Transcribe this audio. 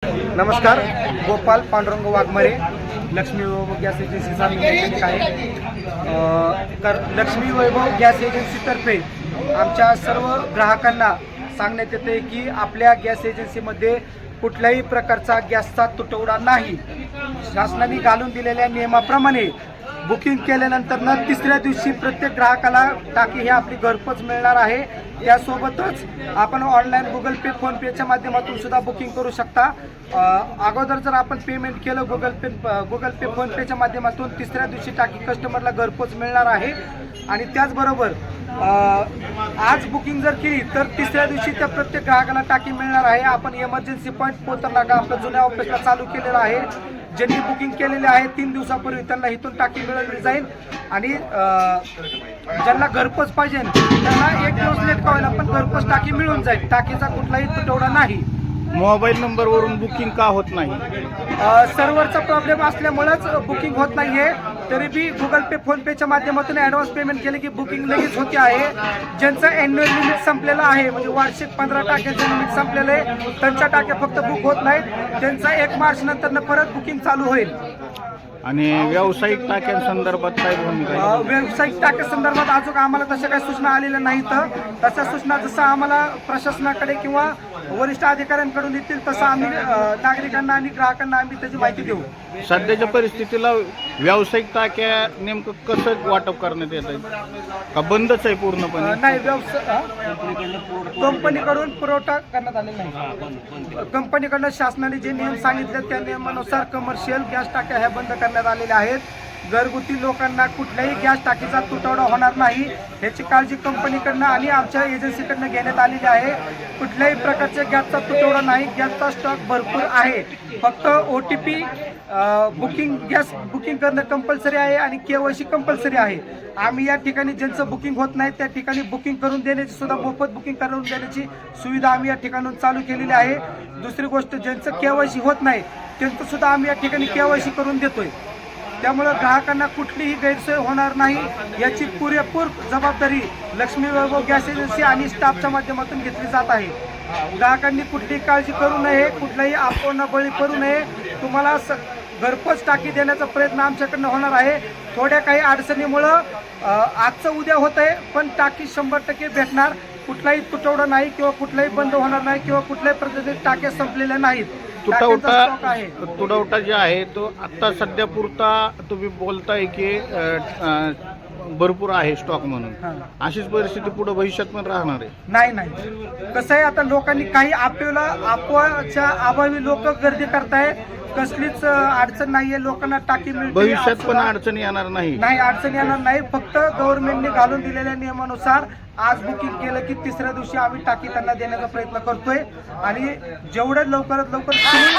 नमस्कार, गोपाल पांडुरंग वाघमारे, लक्ष्मी वैभव gas एजन्सीचा mechanic आहे. लक्ष्मी वैभव gas एजन्सीतर्फे आमच्या सर्व ग्राहकांना सांगण्यात येते की आपल्या गॅस एजन्सीमध्ये कुठल्याही प्रकारचा गॅसचा तुटवडा नाही. शासनाने घालून दिलेल्या नियमाप्रमाणे बुकिंग केल्यानंतर तिसऱ्या दिवशी प्रत्येक ग्राहकाला टाकी ही आपली घरपोच मिळणार आहे. त्यासोबतच आपण ऑनलाईन गुगल पे, फोनपेच्या माध्यमातून सुद्धा बुकिंग करू शकता. अगोदर जर आपण पेमेंट केलं गुगल पे, फोनपेच्या माध्यमातून तिसऱ्या दिवशी टाकी कस्टमरला घरपोच मिळणार आहे. आणि त्याचबरोबर आज बुकिंग जर केली तर तिसऱ्या दिवशी त्या प्रत्येक ग्राहकाला टाकी मिळणार आहे. आपण इमर्जन्सी पॉईंट पोतरनाका आपल्या जुन्या ऑफिसला चालू केलेलं आहे. ज्यांनी बुकिंग केलेले आहे 3 दिवसापूर्वी त्यांना इथून टाकी मिळवली जाईल. आणि ज्यांना घरपोच पाहिजे त्यांना 1 दिवस लेट का होईल पण घरपोच टाकी मिळून जाईल. टाकीचा कुठलाही तुटवडा नाही. मोबाईल नंबरवरून बुकिंग का होत नाही? सर्व्हरचा प्रॉब्लेम असल्यामुळेच बुकिंग होत नाहीये. तरी बी गुगल पे, फोनपेच्या माध्यमातून ॲडव्हान्स पेमेंट केले की बुकिंग लगेच होते आहे. ज्यांचं ॲन्युअल लिमिट संपलेलं आहे, म्हणजे वार्षिक 15 टाक्यांचं लिमिट संपलेलं आहे, त्यांच्या टाक्या फक्त बुक होत नाहीत. त्यांचा 1 मार्च नंतर परत बुकिंग चालू होईल. आणि व्यावसायिक टाक्यांसंदर्भात काय भूमिका? व्यावसायिक टाक्यांसंदर्भात अजून आम्हाला तशा काही सूचना आलेल्या नाहीत. तशा सूचना जसं आम्हाला प्रशासनाकडे किंवा वरिष्ठ अधिकाऱ्यांकडून येतील तसं आम्ही नागरिकांना आणि ग्राहकांना आम्ही त्याची माहिती देऊ. सध्याच्या परिस्थितीला व्यावसायिक टाक्या नेमकं कसं वाटप करण्यात येत आहे का बंदच आहे पूर्णपणे? नाही, कंपनीकडून पुरवठा करण्यात आलेला नाही. कंपनीकडनं शासनाने जे नियम सांगितले त्या नियमानुसार कमर्शियल गॅस टाक्या ह्या बंद करण्यात आलेल्या आहेत. घरगुती लोकांना कुठल्याही गॅस टाकीचा तुटवडा होणार नाही याची काळजी कंपनीकडनं आणि आमच्या एजन्सीकडनं घेण्यात आलेली आहे. कुठल्याही प्रकारच्या गॅसचा तुटवडा नाही. गॅसचा स्टॉक भरपूर आहे. फक्त OTP गॅस बुकिंग करणं कंपल्सरी आहे आणि KYC कंपल्सरी आहे. आम्ही या ठिकाणी ज्यांचं बुकिंग होत नाही त्या ठिकाणी बुकिंग करून देण्याची सुद्धा मोफत बुकिंग करून देण्याची सुविधा आम्ही या ठिकाणून चालू केलेली आहे. दुसरी गोष्ट, ज्यांचं KYC होत नाही त्यांचं सुद्धा आम्ही या ठिकाणी KYC करून देतोय. त्यामुळे ग्राहकांना कुठलीही गैरसोय होणार नाही याची पुरेपूर जबाबदारी लक्ष्मी वैभव गॅस एजन्सी आणि स्टाफच्या माध्यमातून घेतली जात आहे. ग्राहकांनी कुठलीही काळजी करू नये, कुठल्याही अफवांना बळी पडू नये. तुम्हाला घरपोच टाकी देण्याचा प्रयत्न आमच्याकडनं होणार आहे. थोड्या काही अडचणीमुळं आजचं उद्या होत आहे पण टाकी 100% भेटणार. कुठलाही तुटवडा नाही किंवा कुठलाही बंद होणार नाही किंवा कुठल्याही पद्धतीने टाक्या संपलेल्या नाहीत. तुटवडा जे आहे तो आता सध्या पुरता तुम्ही बोलताय की भरपूर आहे स्टॉक म्हणून. अशीच परिस्थिती पुढे भविष्यात पण राहणार आहे? नाही. कसं आहे, आता लोकांनी काही अफवाच्या अभावी लोक गर्दी करतायत. कसलीच अडचण नाहीये. लोकांना टाकी मिळते. भविष्यात पण अडचण येणार नाही? नाही, अडचण येणार नाही. फक्त गव्हर्नमेंटने घालून दिलेल्या नियमानुसार आज बुकिंग केलं की तिसऱ्या दिवशी आम्ही टाकी त्यांना देण्याचा प्रयत्न करतोय आणि जेवढं लवकरात लवकर